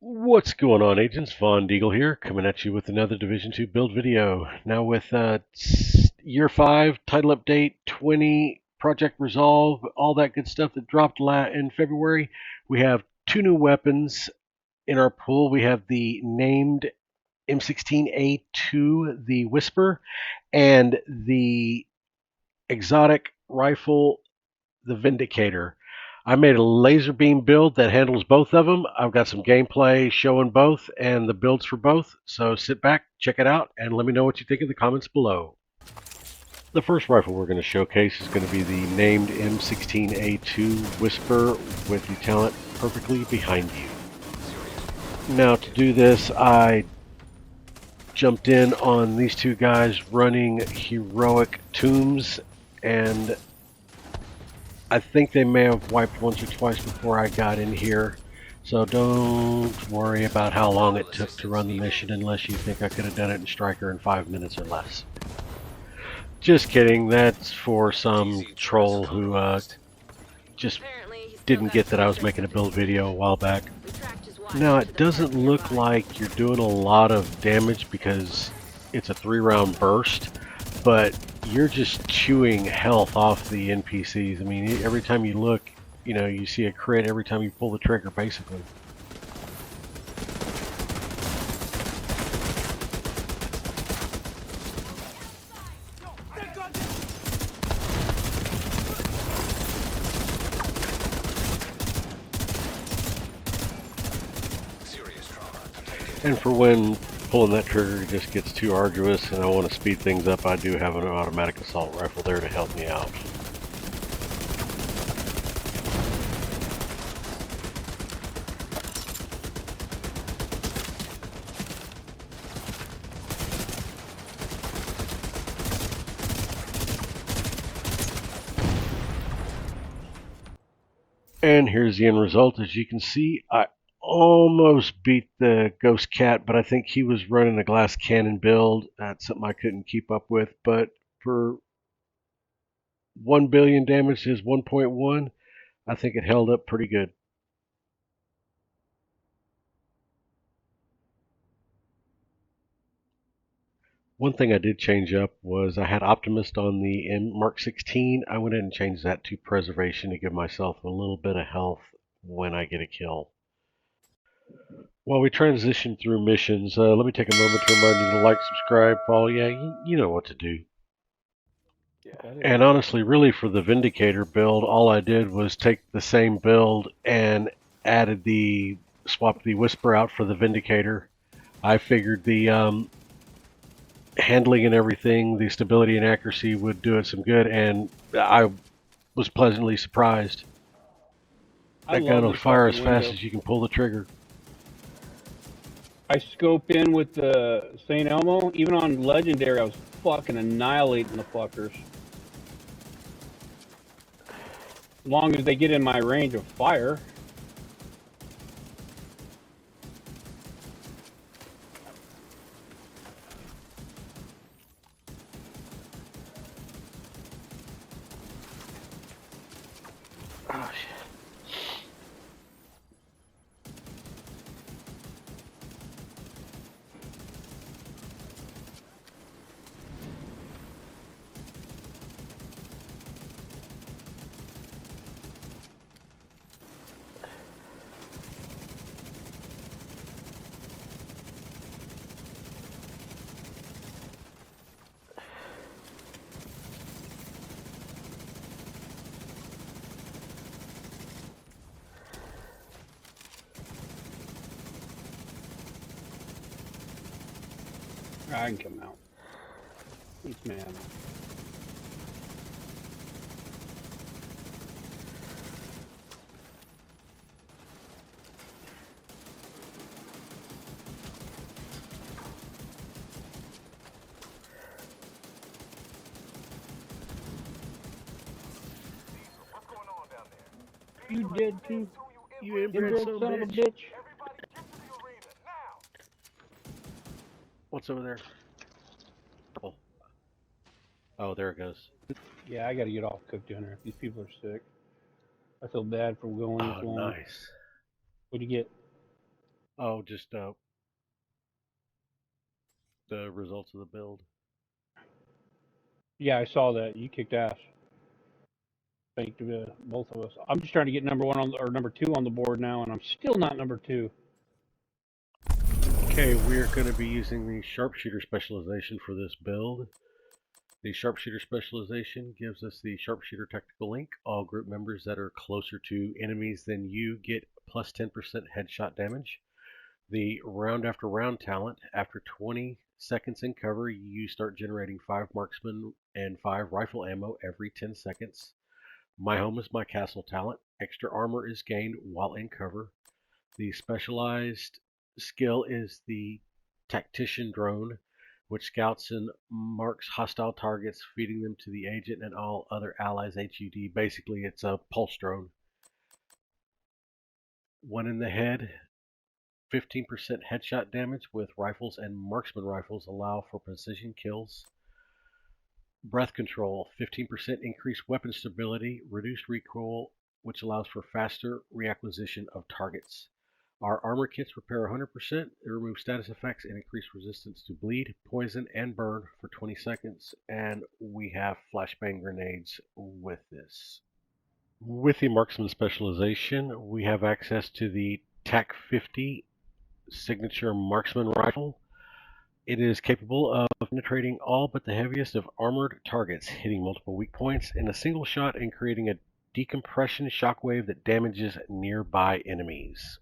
What's going on, agents? Diegel here, coming at you with another Division 2 build video. Now with Year 5, title update, 20, Project Resolve, all that good stuff that dropped in February, we have two new weapons in our pool. We have the named M16A2, the Whisper, and the exotic rifle, the Vindicator. I made a laser beam build that handles both of them. I've got some gameplay showing both and the builds for both. So sit back, check it out, and let me know what you think in the comments below. The first rifle we're going to showcase is going to be the named M16A2 Whisper with the talent perfectly behind you. Now to do this, I jumped in on these two guys running heroic tombs, and I think they may have wiped once or twice before I got in here, so don't worry about how long it took to run the mission unless you think I could have done it in Striker in 5 minutes or less. Just kidding, that's for some troll who just didn't get that I was making a build video a while back. Now it doesn't look like you're doing a lot of damage because it's a 3-round burst, but you're just chewing health off the NPCs. I mean, every time you look, you see a crit every time you pull the trigger, basically. And for when pulling that trigger just gets too arduous and I want to speed things up, I do have an automatic assault rifle there to help me out. And here's the end result. As you can see, I almost beat the Ghost Cat, but I think he was running a glass cannon build. That's something I couldn't keep up with. But for 1 billion damage to his 1.1, I think it held up pretty good. One thing I did change up was I had Optimist on the Mark 16. I went in and changed that to Preservation to give myself a little bit of health when I get a kill. While we transition through missions, let me take a moment to remind you to like, subscribe, follow. Yeah, you know what to do. And honestly, really for the Vindicator build, all I did was take the same build and swapped the Whisper out for the Vindicator. I figured the handling and everything, the stability and accuracy would do it some good, and I was pleasantly surprised. That gun will fire as fast as you can pull the trigger. I scope in with the St. Elmo. Even on Legendary, I was fucking annihilating the fuckers. As long as they get in my range of fire. Oh, shit. I can come out. He's mad. You dead too? You inbred son of a bitch. What's over there? Oh, there it goes. Yeah, I gotta get off cooked dinner. These people are sick. I feel bad for going Oh, to them. nice. What'd you get? Oh, just the results of the build. Yeah, I saw that. You kicked ass. Thank both of us. I'm just trying to get number one on or number two on the board now, and I'm still not number two. Okay, we're going to be using the sharpshooter specialization for this build. The sharpshooter specialization gives us the sharpshooter technical link. All group members that are closer to enemies than you get plus 10% headshot damage. The round after round talent, after 20 seconds in cover, you start generating 5 marksman and 5 rifle ammo every 10 seconds. My home is my castle talent. Extra armor is gained while in cover. The specialized skill is the tactician drone, which scouts and marks hostile targets, feeding them to the agent and all other allies HUD. Basically, it's a pulse drone. One in the head, 15% headshot damage with rifles and marksman rifles allow for precision kills. Breath control, 15% increased weapon stability, reduced recoil, which allows for faster reacquisition of targets. Our armor kits repair 100%, remove status effects, and increase resistance to bleed, poison, and burn for 20 seconds. And we have flashbang grenades with this. With the marksman specialization, we have access to the TAC 50 signature marksman rifle. It is capable of penetrating all but the heaviest of armored targets, hitting multiple weak points in a single shot and creating a decompression shockwave that damages nearby enemies.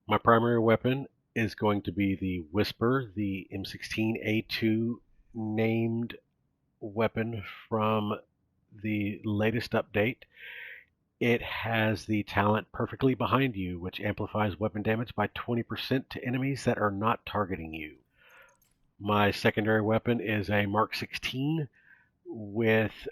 My primary weapon is going to be the Whisper, the M16A2 named weapon from the latest update. It has the talent Perfectly Behind You, which amplifies weapon damage by 20% to enemies that are not targeting you. My secondary weapon is a Mark 16 with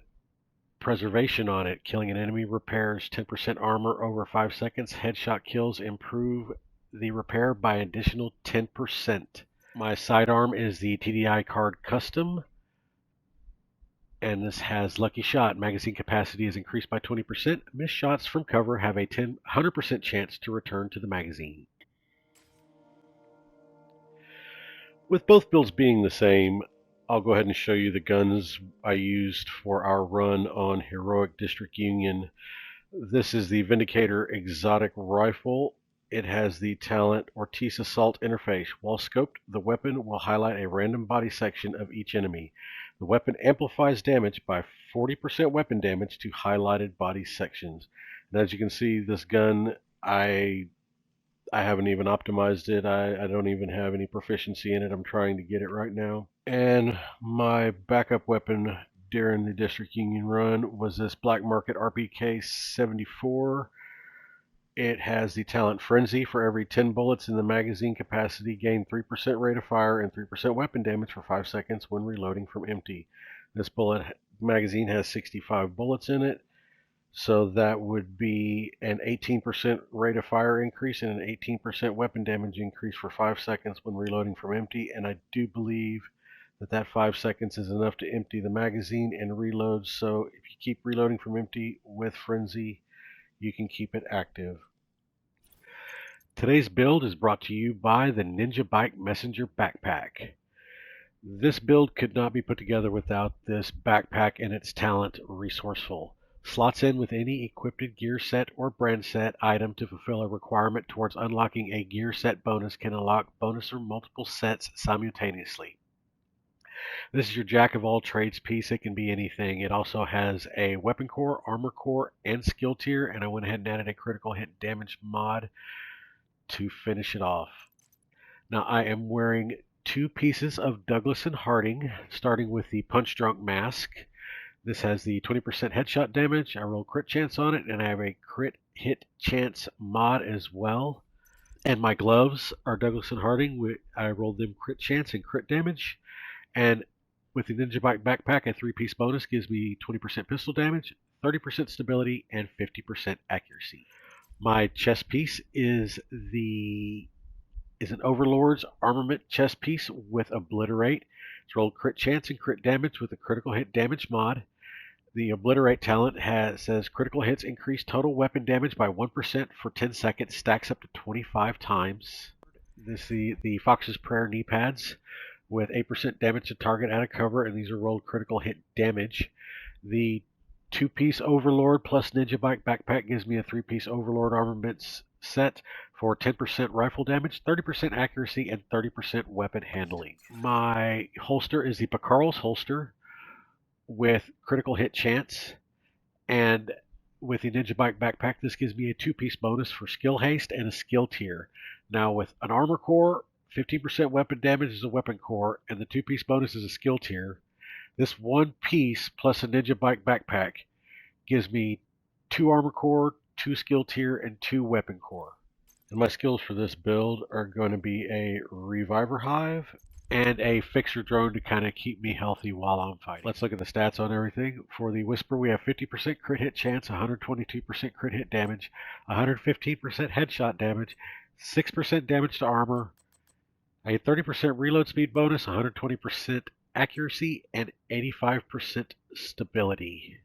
Preservation on it. Killing an enemy repairs 10% armor over 5 seconds. Headshot kills improve the repair by an additional 10%. My sidearm is the TDI Card Custom, and this has Lucky Shot. Magazine capacity is increased by 20%. Missed shots from cover have a 100% chance to return to the magazine. With both builds being the same, I'll go ahead and show you the guns I used for our run on Heroic District Union. This is the Vindicator exotic rifle. It has the talent Ortiz Assault interface. While scoped, the weapon will highlight a random body section of each enemy. The weapon amplifies damage by 40% weapon damage to highlighted body sections. And as you can see, this gun, I haven't even optimized it. I don't even have any proficiency in it. I'm trying to get it right now. And my backup weapon during the District Union run was this Black Market RPK 74. It has the talent Frenzy. For every 10 bullets in the magazine capacity, gain 3% rate of fire and 3% weapon damage for 5 seconds when reloading from empty. This magazine has 65 bullets in it, so that would be an 18% rate of fire increase and an 18% weapon damage increase for 5 seconds when reloading from empty. And I do believe that 5 seconds is enough to empty the magazine and reload. So if you keep reloading from empty with Frenzy, you can keep it active. Today's build is brought to you by the Ninja Bike Messenger Backpack. This build could not be put together without this backpack and its talent Resourceful. Slots in with any equipped gear set or brand set item to fulfill a requirement towards unlocking a gear set bonus can unlock bonus or multiple sets simultaneously. This is your jack of all trades piece. It can be anything. It also has a weapon core, armor core, and skill tier, and I went ahead and added a critical hit damage mod to finish it off. Now I am wearing 2 pieces of Douglas and Harding, starting with the Punch Drunk Mask. This has the 20% headshot damage. I roll crit chance on it, and I have a crit hit chance mod as well. And my gloves are Douglas and Harding. I rolled them crit chance and crit damage. And with the Ninja Bike Backpack, a 3-piece bonus gives me 20% pistol damage, 30% stability, and 50% accuracy. My chest piece is an Overlord's Armament chest piece with Obliterate. It's rolled crit chance and crit damage with a critical hit damage mod. The Obliterate talent says critical hits increase total weapon damage by 1% for 10 seconds, stacks up to 25 times. This the Fox's Prayer knee pads with 8% damage to target out of cover, and these are rolled critical hit damage. The 2-piece Overlord plus Ninja Bike backpack gives me a 3-piece Overlord armaments set for 10% rifle damage, 30% accuracy, and 30% weapon handling. My holster is the Picarl's holster with critical hit chance, and with the Ninja Bike backpack, this gives me a 2-piece bonus for skill haste and a skill tier. Now with an armor core, 15% weapon damage is a weapon core, and the 2-piece bonus is a skill tier. This 1 piece plus a Ninja Bike backpack gives me 2 armor core, 2 skill tier, and 2 weapon core. And my skills for this build are going to be a Reviver Hive and a Fixer Drone to kind of keep me healthy while I'm fighting. Let's look at the stats on everything. For the Whisper, we have 50% crit hit chance, 122% crit hit damage, 115% headshot damage, 6% damage to armor, a 30% reload speed bonus, 120% accuracy, and 85% stability.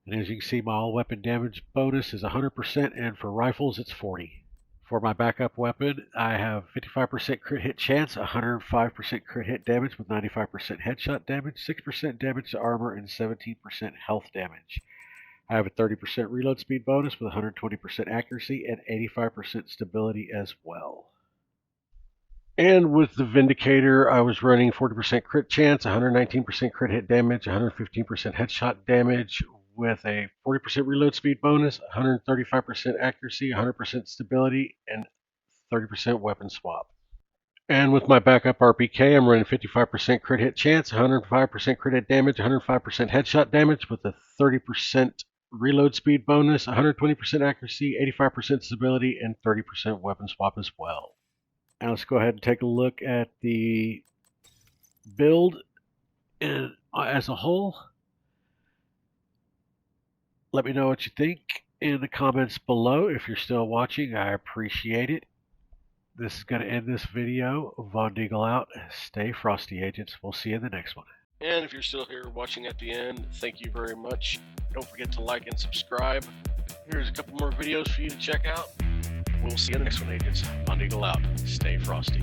And as you can see, my all weapon damage bonus is 100%, and for rifles, it's 40. For my backup weapon, I have 55% crit hit chance, 105% crit hit damage with 95% headshot damage, 6% damage to armor, and 17% health damage. I have a 30% reload speed bonus with 120% accuracy and 85% stability as well. And with the Vindicator, I was running 40% crit chance, 119% crit hit damage, 115% headshot damage, with a 40% reload speed bonus, 135% accuracy, 100% stability, and 30% weapon swap. And with my backup RPK, I'm running 55% crit hit chance, 105% crit hit damage, 105% headshot damage, with a 30% reload speed bonus, 120% accuracy, 85% stability, and 30% weapon swap as well. Now let's go ahead and take a look at the build as a whole. Let me know what you think in the comments below. If you're still watching, I appreciate it. This is going to end this video. Von Diegel out. Stay frosty, agents. We'll see you in the next one. And if you're still here watching at the end, thank you very much. Don't forget to like and subscribe. Here's a couple more videos for you to check out. We'll see you in the next one, agents. Von Diegel out. Stay frosty.